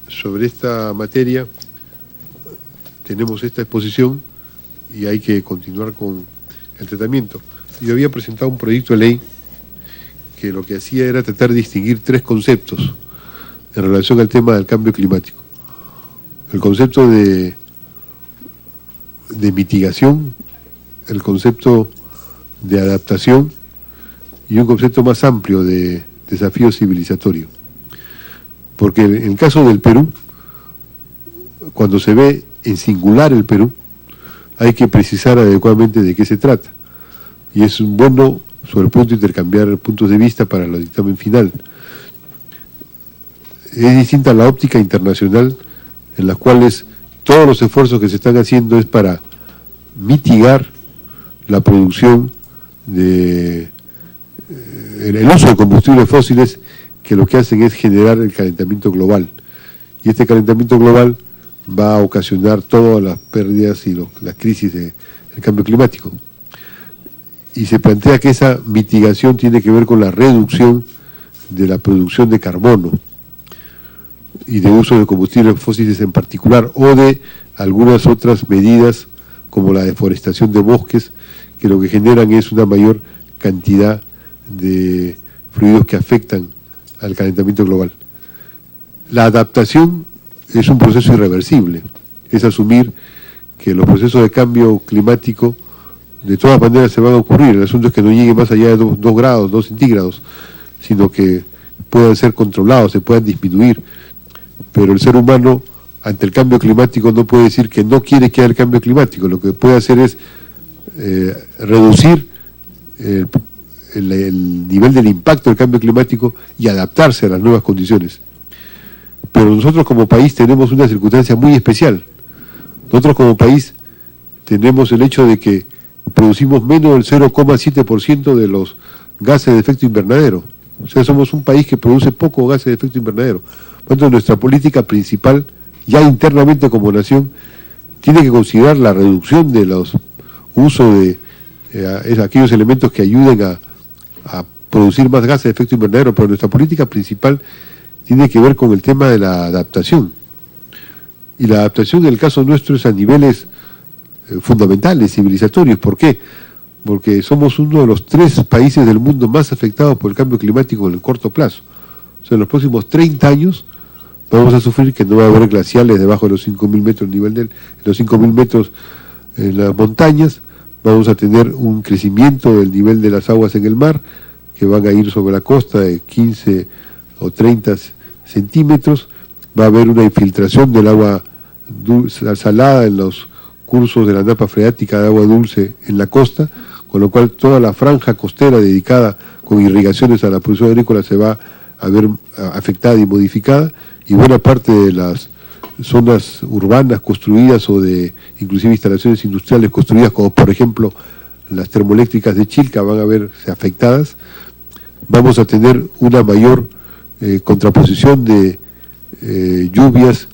sobre esta materia tenemos esta exposición y hay que continuar con el tratamiento. Yo había presentado un proyecto de ley que lo que hacía era tratar de distinguir tres conceptos en relación al tema del cambio climático. El concepto de mitigación, el concepto de adaptación y un concepto más amplio de desafío civilizatorio. Porque en el caso del Perú, cuando se ve en singular el Perú, hay que precisar adecuadamente de qué se trata. Y es bueno, sobre el punto, intercambiar puntos de vista para el dictamen final. Es distinta la óptica internacional, en las cuales todos los esfuerzos que se están haciendo es para mitigar la producción de el uso de combustibles fósiles, que lo que hacen es generar el calentamiento global. Y este calentamiento global va a ocasionar todas las pérdidas y las crisis del cambio climático. Y se plantea que esa mitigación tiene que ver con la reducción de la producción de carbono y de uso de combustibles fósiles en particular, o de algunas otras medidas como la deforestación de bosques, que lo que generan es una mayor cantidad de fluidos que afectan al calentamiento global. La adaptación es un proceso irreversible, es asumir que los procesos de cambio climático de todas maneras se van a ocurrir. El asunto es que no llegue más allá de 2 grados, 2 centígrados, sino que puedan ser controlados, se puedan disminuir. Pero el ser humano, ante el cambio climático, no puede decir que no quiere que haya el cambio climático. Lo que puede hacer es reducir el nivel del impacto del cambio climático y adaptarse a las nuevas condiciones. Pero nosotros como país tenemos una circunstancia muy especial. Nosotros como país tenemos el hecho de que producimos menos del 0,7% de los gases de efecto invernadero. O sea, somos un país que produce poco gases de efecto invernadero. Por lo tanto, nuestra política principal, ya internamente como nación, tiene que considerar la reducción de los usos de aquellos elementos que ayuden a producir más gases de efecto invernadero, pero nuestra política principal tiene que ver con el tema de la adaptación. Y la adaptación en el caso nuestro es a niveles fundamentales, civilizatorios. ¿Por qué? Porque somos uno de los 3 países del mundo más afectados por el cambio climático en el corto plazo. O sea, en los próximos 30 años vamos a sufrir que no va a haber glaciales debajo de los 5.000 metros los 5.000 metros en las montañas. Vamos a tener un crecimiento del nivel de las aguas en el mar, que van a ir sobre la costa de 15 o 30 centímetros. Va a haber una infiltración del agua salada en los cursos de la napa freática de agua dulce en la costa, con lo cual toda la franja costera dedicada con irrigaciones a la producción agrícola se va a ver afectada y modificada, y buena parte de las zonas urbanas construidas o de inclusive instalaciones industriales construidas, como por ejemplo las termoeléctricas de Chilca, van a verse afectadas. Vamos a tener una mayor contraposición de lluvias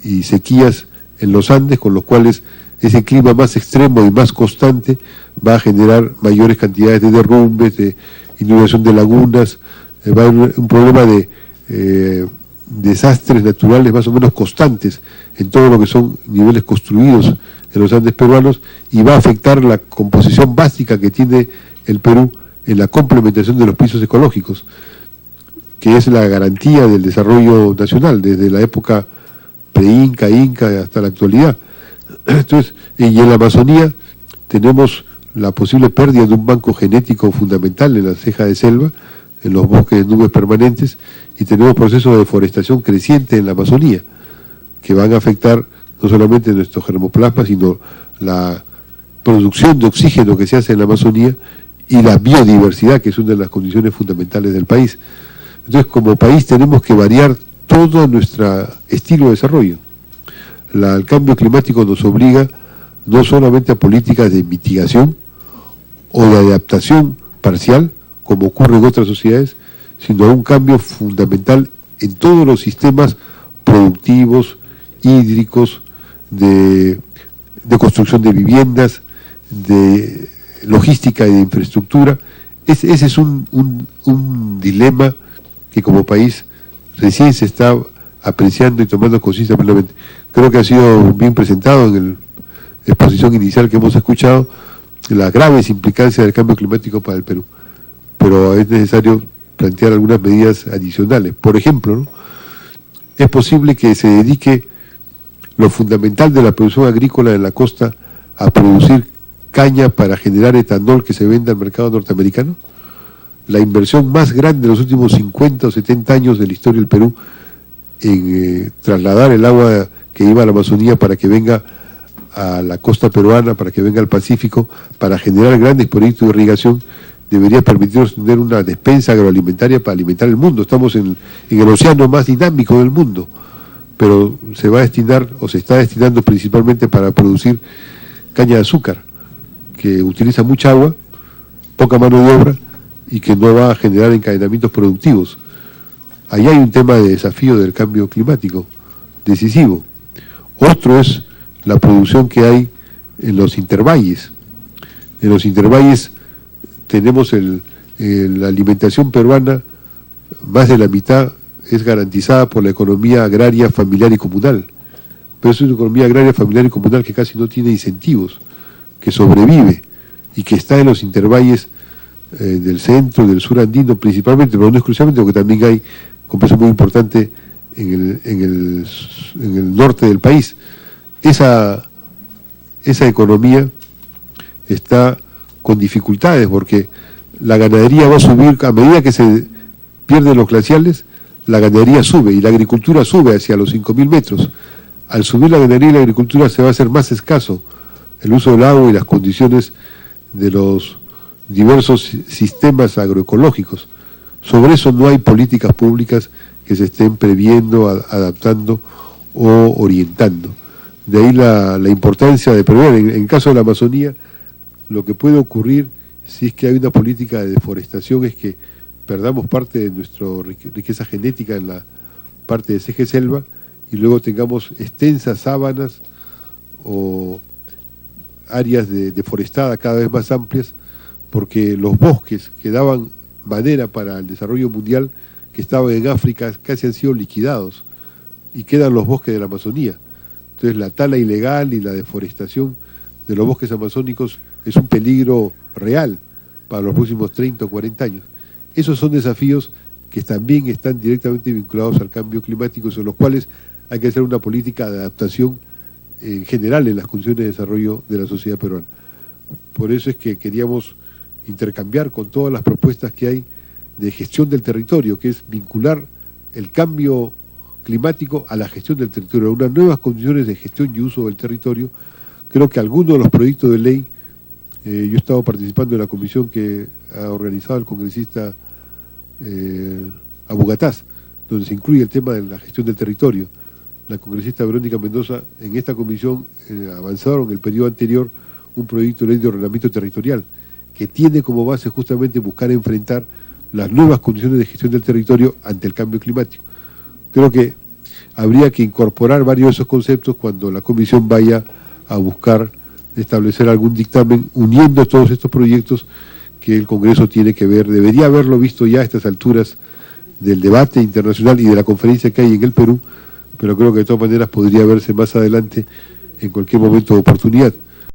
y sequías en los Andes, con los cuales ese clima más extremo y más constante va a generar mayores cantidades de derrumbes, de inundación de lagunas. Va a haber un problema de desastres naturales más o menos constantes en todo lo que son niveles construidos en los Andes peruanos, y va a afectar la composición básica que tiene el Perú en la complementación de los pisos ecológicos, que es la garantía del desarrollo nacional desde la época pre-Inca, Inca hasta la actualidad. Entonces, y en la Amazonía tenemos la posible pérdida de un banco genético fundamental en la ceja de selva, en los bosques de nubes permanentes, y tenemos procesos de deforestación creciente en la Amazonía, que van a afectar no solamente nuestro germoplasma, sino la producción de oxígeno que se hace en la Amazonía y la biodiversidad, que es una de las condiciones fundamentales del país. Entonces, como país tenemos que variar todo nuestro estilo de desarrollo. El cambio climático nos obliga no solamente a políticas de mitigación o de adaptación parcial, como ocurre en otras sociedades, sino a un cambio fundamental en todos los sistemas productivos, hídricos, de construcción de viviendas, de logística y de infraestructura. Ese es un dilema que como país recién se está apreciando y tomando conciencia plenamente. Creo que ha sido bien presentado en la exposición inicial que hemos escuchado las graves implicancias del cambio climático para el Perú, pero es necesario plantear algunas medidas adicionales. Por ejemplo, ¿no?, es posible que se dedique lo fundamental de la producción agrícola en la costa a producir caña para generar etanol que se venda al mercado norteamericano. La inversión más grande de los últimos 50 o 70 años de la historia del Perú en trasladar el agua que iba a la Amazonía para que venga a la costa peruana, para que venga al Pacífico, para generar grandes proyectos de irrigación, debería permitirnos tener una despensa agroalimentaria para alimentar el mundo. Estamos en el océano más dinámico del mundo, pero se va a destinar, o se está destinando principalmente para producir caña de azúcar, que utiliza mucha agua, poca mano de obra, y que no va a generar encadenamientos productivos. Ahí hay un tema de desafío del cambio climático, decisivo. Otro es la producción que hay en los intervalles. En los intervalles tenemos la alimentación peruana, más de la mitad es garantizada por la economía agraria, familiar y comunal. Pero es una economía agraria, familiar y comunal que casi no tiene incentivos, que sobrevive y que está en los intervalles del centro, del sur andino principalmente, pero no exclusivamente, porque también hay compensación muy importante en el norte del país. Esa economía está con dificultades porque la ganadería va a subir, a medida que se pierden los glaciales, la ganadería sube y la agricultura sube hacia los 5.000 metros. Al subir la ganadería y la agricultura se va a hacer más escaso el uso del agua y las condiciones de los diversos sistemas agroecológicos. Sobre eso no hay políticas públicas que se estén previendo, adaptando o orientando. De ahí la importancia de prever. En caso de la Amazonía, lo que puede ocurrir si es que hay una política de deforestación es que perdamos parte de nuestra riqueza genética en la parte de Ceje Selva y luego tengamos extensas sábanas o áreas deforestadas cada vez más amplias, porque los bosques que daban madera para el desarrollo mundial que estaban en África casi han sido liquidados y quedan los bosques de la Amazonía. Entonces la tala ilegal y la deforestación de los bosques amazónicos es un peligro real para los próximos 30 o 40 años. Esos son desafíos que también están directamente vinculados al cambio climático, sobre los cuales hay que hacer una política de adaptación en general en las condiciones de desarrollo de la sociedad peruana. Por eso es que queríamos intercambiar con todas las propuestas que hay de gestión del territorio, que es vincular el cambio climático a la gestión del territorio, a unas nuevas condiciones de gestión y uso del territorio. Creo que algunos de los proyectos de ley, yo he estado participando en la comisión que ha organizado el congresista Abu Gataz, donde se incluye el tema de la gestión del territorio. La congresista Verónica Mendoza en esta comisión avanzaron en el periodo anterior un proyecto de ley de ordenamiento territorial que tiene como base justamente buscar enfrentar las nuevas condiciones de gestión del territorio ante el cambio climático. Creo que habría que incorporar varios de esos conceptos cuando la comisión vaya a buscar establecer algún dictamen uniendo todos estos proyectos que el Congreso tiene que ver, debería haberlo visto ya a estas alturas del debate internacional y de la conferencia que hay en el Perú, pero creo que de todas maneras podría verse más adelante en cualquier momento de oportunidad.